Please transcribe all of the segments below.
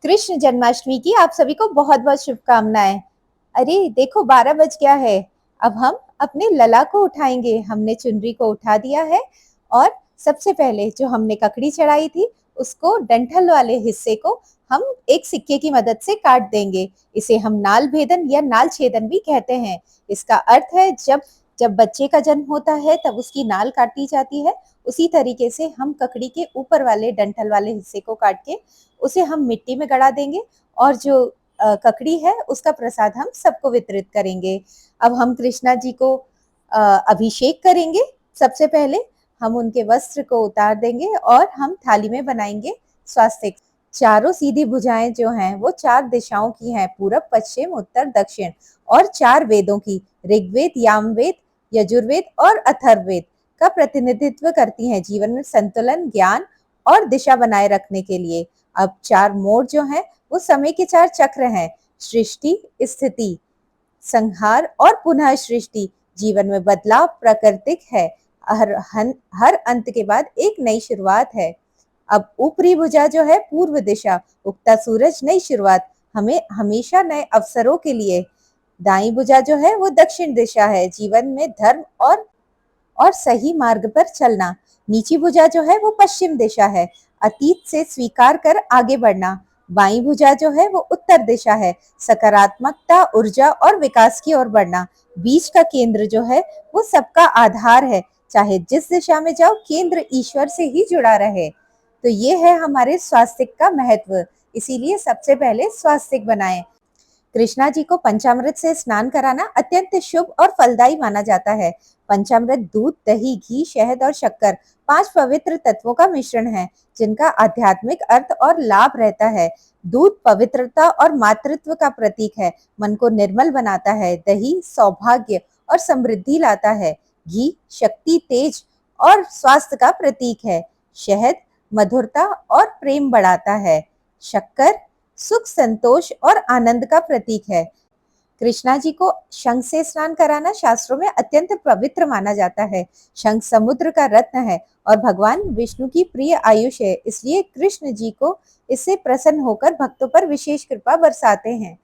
कृष्ण जन्माष्टमी की आप सभी को बहुत बहुत शुभकामनाएं। अरे देखो 12 बज गया है। अब हम अपने लला को उठाएंगे। हमने चुनरी को उठा दिया है और सबसे पहले जो हमने ककड़ी चढ़ाई थी उसको डंठल वाले हिस्से को हम एक सिक्के की मदद से काट देंगे। इसे हम नाल भेदन या नाल छेदन भी कहते हैं। इसका अर्थ है जब जब बच्चे का जन्म होता है तब उसकी नाल काटी जाती है। उसी तरीके से हम ककड़ी के ऊपर वाले डंठल वाले हिस्से को काट के उसे हम मिट्टी में गड़ा देंगे और जो ककड़ी है उसका प्रसाद हम सबको वितरित करेंगे। अब हम कृष्णा जी को अभिषेक करेंगे। सबसे पहले हम उनके वस्त्र को उतार देंगे और हम थाली में बनाएंगे स्वास्तिक। चारों सीधी भुजाएं जो हैं वो चार दिशाओं की हैं, पूरब पश्चिम उत्तर दक्षिण, और चार वेदों की, ऋग्वेद यामवेद यजुर्वेद और अथर्ववेद का प्रतिनिधित्व करती हैं जीवन में संतुलन ज्ञान और दिशा बनाए रखने के लिए। अब चार मोड़ जो हैं वो समय के चार चक्र हैं, सृष्टि स्थिति संहार और पुनः सृष्टि। जीवन में बदलाव प्राकृतिक है। हर अंत के बाद एक नई शुरुआत है। अब ऊपरी भुजा जो है पूर्व दिशा, उगता सूरज नई शुरुआत, हमें हमेशा नए अवसरों के लिए। दाई भुजा जो है वो दक्षिण दिशा है, जीवन में धर्म और सही मार्ग पर चलना। नीची भुजा जो है वो पश्चिम दिशा है, अतीत से स्वीकार कर आगे बढ़ना। बाई भुजा जो है वो उत्तर दिशा है, सकारात्मकता ऊर्जा और विकास की ओर बढ़ना। बीच का केंद्र जो है वो सबका आधार है, चाहे जिस दिशा में जाओ केंद्र ईश्वर से ही जुड़ा रहे। तो ये है हमारे स्वास्तिक का महत्व, इसीलिए सबसे पहले स्वास्तिक बनाएं। कृष्णा जी को पंचामृत से स्नान कराना अत्यंत शुभ और फलदायी माना जाता है। पंचामृत दूध दही घी शहद और शक्कर पांच पवित्र तत्वों का मिश्रण है जिनका आध्यात्मिक अर्थ और लाभ रहता है। दूध पवित्रता और मातृत्व का प्रतीक है, मन को निर्मल बनाता है। दही सौभाग्य और समृद्धि लाता है। घी शक्ति तेज और स्वास्थ्य का प्रतीक है। शहद मधुरता और प्रेम बढ़ाता है। शक्कर सुख संतोष और आनंद का प्रतीक है। कृष्णा जी को शंख से स्नान कराना शास्त्रों में अत्यंत पवित्र माना जाता है। शंख समुद्र का रत्न है और भगवान विष्णु की प्रिय आयुष है, इसलिए कृष्ण जी को इससे प्रसन्न होकर भक्तों पर विशेष कृपा बरसाते हैं।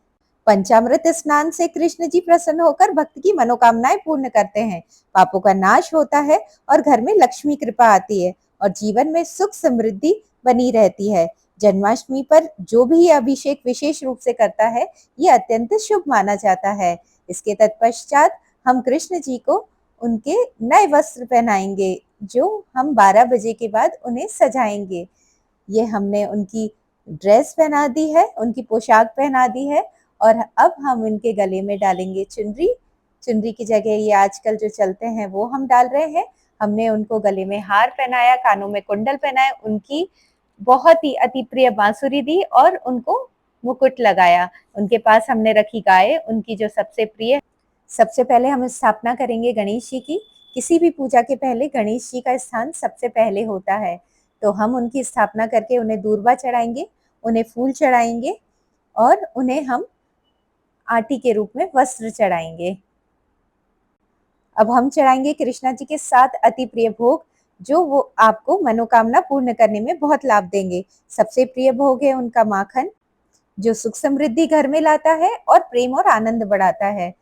पंचामृत स्नान से कृष्ण जी प्रसन्न होकर भक्त की मनोकामनाएं पूर्ण करते हैं। पापों का नाश होता है और घर में लक्ष्मी कृपा आती है और जीवन में सुख समृद्धि बनी रहती है। जन्माष्टमी पर जो भी ये अभिषेक विशेष रूप से करता है ये अत्यंत शुभ माना जाता है। इसके तत्पश्चात हम कृष्ण जी को उनके नए वस्त्र पहनाएंगे जो हम 12 बजे के बाद उन्हें सजाएंगे। ये हमने उनकी ड्रेस पहना दी है, उनकी पोशाक पहना दी है और अब हम उनके गले में डालेंगे चुनरी। चुनरी की जगह ये आजकल जो चलते हैं वो हम डाल रहे हैं। हमने उनको गले में हार पहनाया, कानों में कुंडल पहनाया, उनकी बहुत ही अति प्रिय बांसुरी दी और उनको मुकुट लगाया। उनके पास हमने रखी गाय, उनकी जो सबसे प्रिय। सबसे पहले हम स्थापना करेंगे गणेश जी की। किसी भी पूजा के पहले गणेश जी का स्थान सबसे पहले होता है, तो हम उनकी स्थापना करके उन्हें दूर्वा चढ़ाएंगे, उन्हें फूल चढ़ाएंगे और उन्हें हम आरती के रूप में वस्त्र चढ़ाएंगे। अब हम चढ़ाएंगे कृष्णा जी के 7 अति प्रिय भोग जो वो आपको मनोकामना पूर्ण करने में बहुत लाभ देंगे। सबसे प्रिय भोग है उनका माखन जो सुख समृद्धि घर में लाता है और प्रेम और आनंद बढ़ाता है।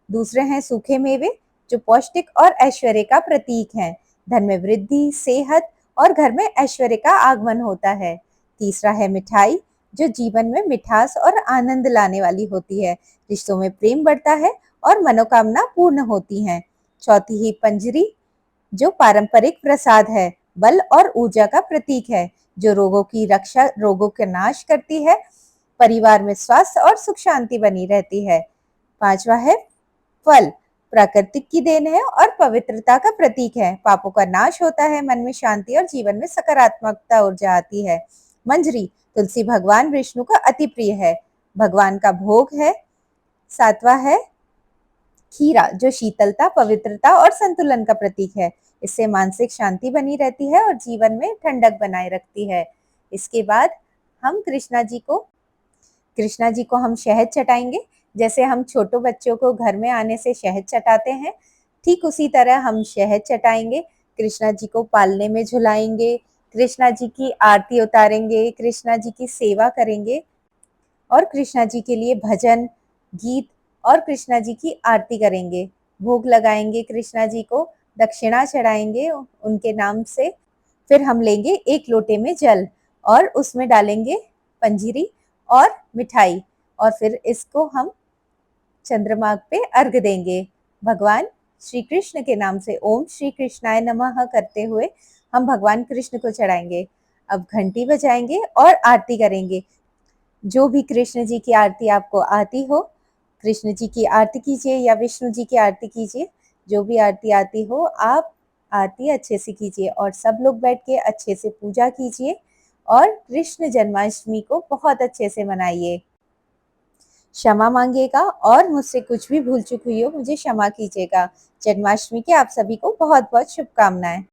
दूसरे हैं सूखे मेवे जो पौष्टिक और ऐश्वर्य का प्रतीक हैं। धन में वृद्धि सेहत और घर में ऐश्वर्य का आगमन होता है। तीसरा है मिठाई जो जीवन में मिठास और आनंद लाने वाली होती है। रिश्तों में प्रेम बढ़ता है और मनोकामना पूर्ण होती हैं। चौथी ही पंजरी जो पारंपरिक प्रसाद है, बल और ऊर्जा का प्रतीक है जो रोगों की रक्षा रोगों का नाश करती है। परिवार में स्वास्थ्य और सुख शांति बनी रहती है। पांचवा है फल, प्राकृतिक की देन है और पवित्रता का प्रतीक है। पापों का नाश होता है, मन में शांति और जीवन में सकारात्मकता ऊर्जा आती है। मंजरी तुलसी भगवान विष्णु का अति प्रिय है, भगवान का भोग है। सातवां है खीरा जो शीतलता पवित्रता और संतुलन का प्रतीक है। इससे मानसिक शांति बनी रहती है और जीवन में ठंडक बनाए रखती है। इसके बाद हम कृष्णा जी को हम शहद चटाएंगे। जैसे हम छोटो बच्चों को घर में आने से शहद चटाते हैं, ठीक उसी तरह हम शहद चटाएंगे। कृष्णा जी को पालने में झुलाएंगे, कृष्णा जी की आरती उतारेंगे, कृष्णा जी की सेवा करेंगे। और कृष्णा जी के लिए भजन, गीत और कृष्णा जी की आरती करेंगे। भोग लगाएंगे कृष्णा जी को, दक्षिणा चढ़ाएंगे उनके नाम से। फिर हम लेंगे एक लोटे में जल और उसमें डालेंगे पंजीरी और मिठाई और फिर इसको हम चंद्रमा पे अर्घ देंगे। भगवान श्री कृष्ण के नाम से ओम श्री कृष्णाय नमः करते हुए हम भगवान कृष्ण को चढ़ाएंगे। अब घंटी बजाएंगे और आरती करेंगे। जो भी कृष्ण जी की आरती आपको आती हो, कृष्ण जी की आरती कीजिए या विष्णु जी की आरती कीजिए। जो भी आरती आती हो आप आरती अच्छे से कीजिए और सब लोग बैठ के अच्छे से पूजा कीजिए और कृष्ण जन्माष्टमी को बहुत अच्छे से मनाइए। क्षमा मांगिएगा और मुझसे कुछ भी भूल चूक हुई हो मुझे क्षमा कीजिएगा। जन्माष्टमी की आप सभी को बहुत बहुत शुभकामनाएं।